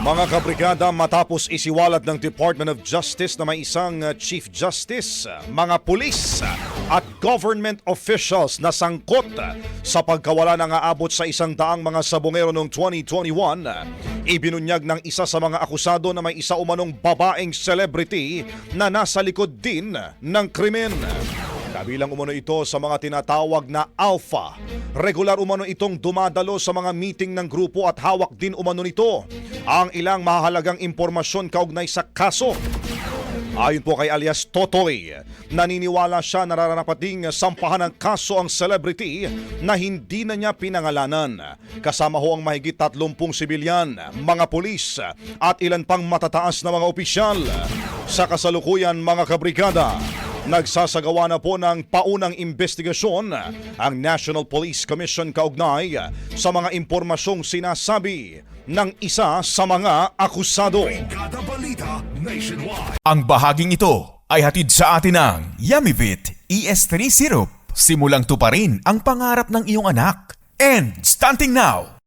Mga kabrigada, matapos isiwalat ng Department of Justice na may isang Chief Justice, mga pulis at government officials na sangkot sa pagkawala ng aabot sa 100 mga sabongero noong 2021, ibinunyag ng isa sa mga akusado na may isa umanong babaeng celebrity na nasa likod din ng krimen. Kabilang umano ito sa mga tinatawag na alpha. Regular umano itong dumadalo sa mga meeting ng grupo at hawak din umano nito ang ilang mahalagang impormasyon kaugnay sa kaso. Ayon po kay alias Totoy, naniniwala siya na nararapating sampahan ng kaso ang celebrity na hindi na niya pinangalanan. Kasama ho ang mahigit 30 sibilyan, mga pulis at ilan pang matataas na mga opisyal. Sa kasalukuyan, mga kabrigada, nagsasagawa na po ng paunang investigasyon ang National Police Commission kaugnay sa mga impormasyong sinasabi ng isa sa mga akusado. Ang bahaging ito ay hatid sa atin ng Yummy-Vit ES3 Syrup. Simulang tuparin ang pangarap ng iyong anak. And starting now,